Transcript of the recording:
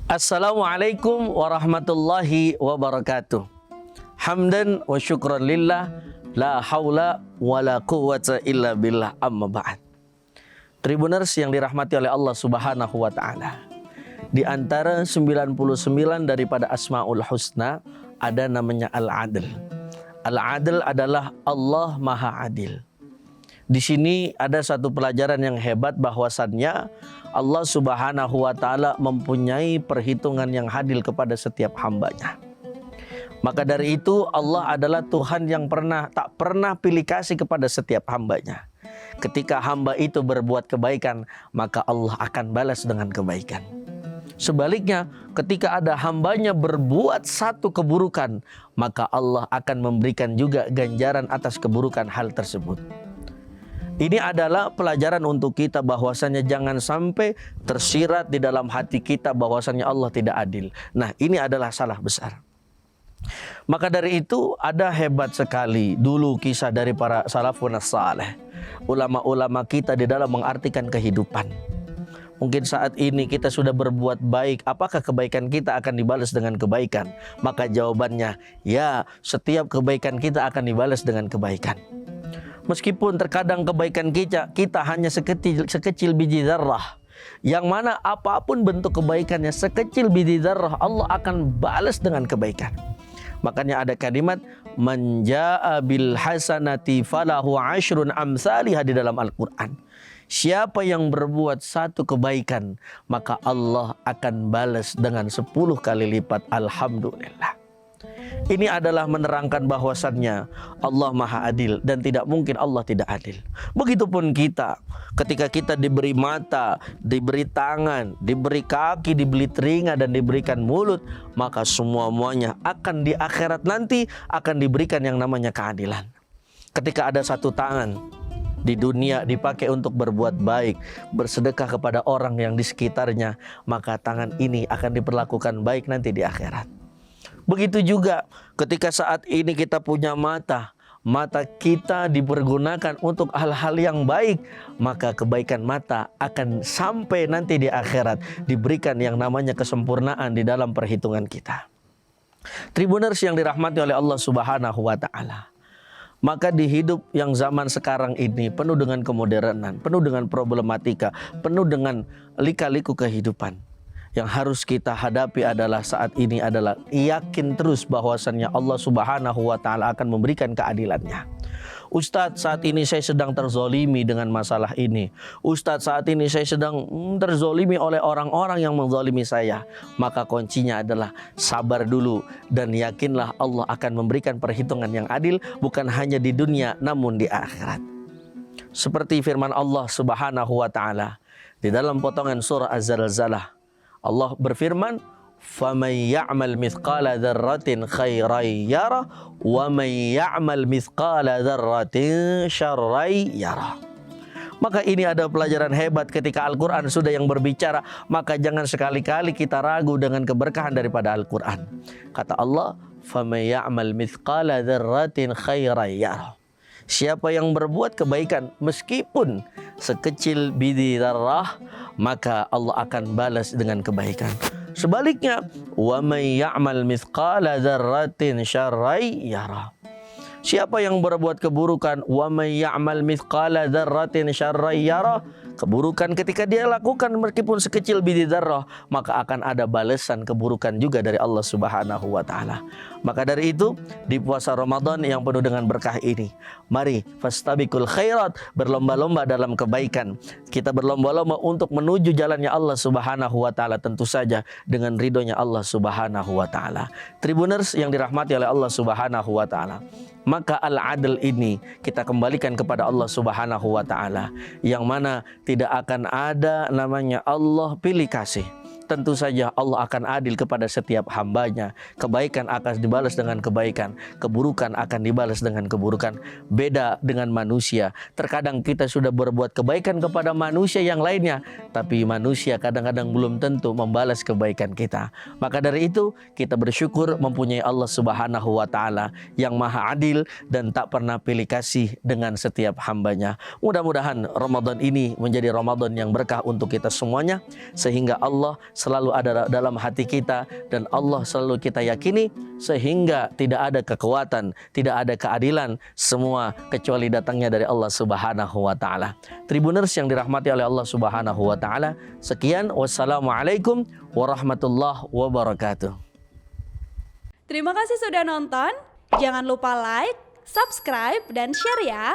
Assalamualaikum warahmatullahi wabarakatuh. Hamdan wa syukran lillah, la haula wa la quwwata illa billah, amma ba'd. Tribuners yang dirahmati oleh Allah Subhanahu wa taala. Di antara 99 daripada Asmaul Husna ada namanya Al-Adl. Al-Adl adalah Allah Maha Adil. Di sini ada satu pelajaran yang hebat bahwasannya Allah Subhanahu wa taala mempunyai perhitungan yang adil kepada setiap hambanya. Maka dari itu Allah adalah Tuhan yang tak pernah pilih kasih kepada setiap hambanya. Ketika hamba itu berbuat kebaikan, maka Allah akan balas dengan kebaikan. Sebaliknya, ketika ada hambanya berbuat satu keburukan, maka Allah akan memberikan juga ganjaran atas keburukan hal tersebut. Ini adalah pelajaran untuk kita bahwasannya jangan sampai tersirat di dalam hati kita bahwasannya Allah tidak adil. Nah, ini adalah salah besar. Maka dari itu ada hebat sekali dulu kisah dari para salafun saleh, ulama-ulama kita di dalam mengartikan kehidupan. Mungkin saat ini kita sudah berbuat baik, apakah kebaikan kita akan dibalas dengan kebaikan? Maka jawabannya, ya, setiap kebaikan kita akan dibalas dengan kebaikan. Meskipun terkadang kebaikan kita hanya sekecil biji dzarrah, yang mana apapun bentuk kebaikannya sekecil biji dzarrah, Allah akan balas dengan kebaikan. Makanya ada kalimat man jaa bil hasanati falahu asyrun amsalihha di dalam Al-Qur'an. Siapa yang berbuat satu kebaikan, maka Allah akan balas dengan 10 kali lipat. Alhamdulillah. Ini adalah menerangkan bahwasannya Allah Maha Adil dan tidak mungkin Allah tidak adil. Begitupun kita, ketika kita diberi mata, diberi tangan, diberi kaki, diberi telinga dan diberikan mulut, maka semuanya akan di akhirat nanti akan diberikan yang namanya keadilan. Ketika ada satu tangan di dunia dipakai untuk berbuat baik, bersedekah kepada orang yang di sekitarnya, maka tangan ini akan diperlakukan baik nanti di akhirat. Begitu juga ketika saat ini kita punya mata kita dipergunakan untuk hal-hal yang baik, maka kebaikan mata akan sampai nanti di akhirat diberikan yang namanya kesempurnaan di dalam perhitungan kita. Tribuners yang dirahmati oleh Allah Subhanahu wa taala. Maka di hidup yang zaman sekarang ini penuh dengan kemodernan, penuh dengan problematika, penuh dengan lika-liku kehidupan. Yang harus kita hadapi adalah saat ini adalah yakin terus bahwasannya Allah Subhanahu wa taala akan memberikan keadilannya. Ustadz, saat ini saya sedang terzolimi dengan masalah ini. Ustadz, saat ini saya sedang terzolimi oleh orang-orang yang menzolimi saya. Maka kuncinya adalah sabar dulu dan yakinlah Allah akan memberikan perhitungan yang adil bukan hanya di dunia namun di akhirat. Seperti firman Allah Subhanahu wa taala di dalam potongan surah Az-Zalzalah. Allah berfirman, "Faman ya'mal mithqala dzarratin khairan yarah wa man ya'mal mithqala dzarratin syarran yarah." Maka ini ada pelajaran hebat ketika Al-Quran sudah yang berbicara, maka jangan sekali-kali kita ragu dengan keberkahan daripada Al-Quran. Kata Allah, "Faman ya'mal mithqala dzarratin khairan yarah." Siapa yang berbuat kebaikan meskipun sekecil biji dzarrah, maka Allah akan balas dengan kebaikan. Sebaliknya, wa may ya'mal mithqala dzarratin syarran yarah. Siapa yang berbuat keburukan, wa may ya'mal mithqala dzarratin syarran yarah, keburukan ketika dia lakukan meskipun sekecil biji dzarrah, maka akan ada balasan keburukan juga dari Allah Subhanahu wa taala. Maka dari itu, di puasa Ramadan yang penuh dengan berkah ini, mari fastabiqul khairat, berlomba-lomba dalam kebaikan. Kita berlomba-lomba untuk menuju jalannya Allah Subhanahu wa taala, tentu saja dengan ridhonya Allah Subhanahu wa taala. Tribuners yang dirahmati oleh Allah Subhanahu wa taala. Maka al-adl ini kita kembalikan kepada Allah Subhanahu wa taala, yang mana tidak akan ada namanya Allah pilih kasih. Tentu saja Allah akan adil kepada setiap hambanya. Kebaikan akan dibalas dengan kebaikan, keburukan akan dibalas dengan keburukan. Beda dengan manusia. Terkadang kita sudah berbuat kebaikan kepada manusia yang lainnya, tapi manusia kadang-kadang belum tentu membalas kebaikan kita. Maka dari itu kita bersyukur mempunyai Allah Subhanahu wa taala yang maha adil dan tak pernah pilih kasih dengan setiap hambanya. Mudah-mudahan Ramadan ini menjadi Ramadan yang berkah untuk kita semuanya, sehingga Allah selalu ada dalam hati kita dan Allah selalu kita yakini, sehingga tidak ada kekuatan, tidak ada keadilan semua kecuali datangnya dari Allah Subhanahu wa taala. Tribuners yang dirahmati oleh Allah Subhanahu wa taala, sekian, wassalamualaikum warahmatullahi wabarakatuh. Terima kasih sudah nonton. Jangan lupa like, subscribe, dan share ya.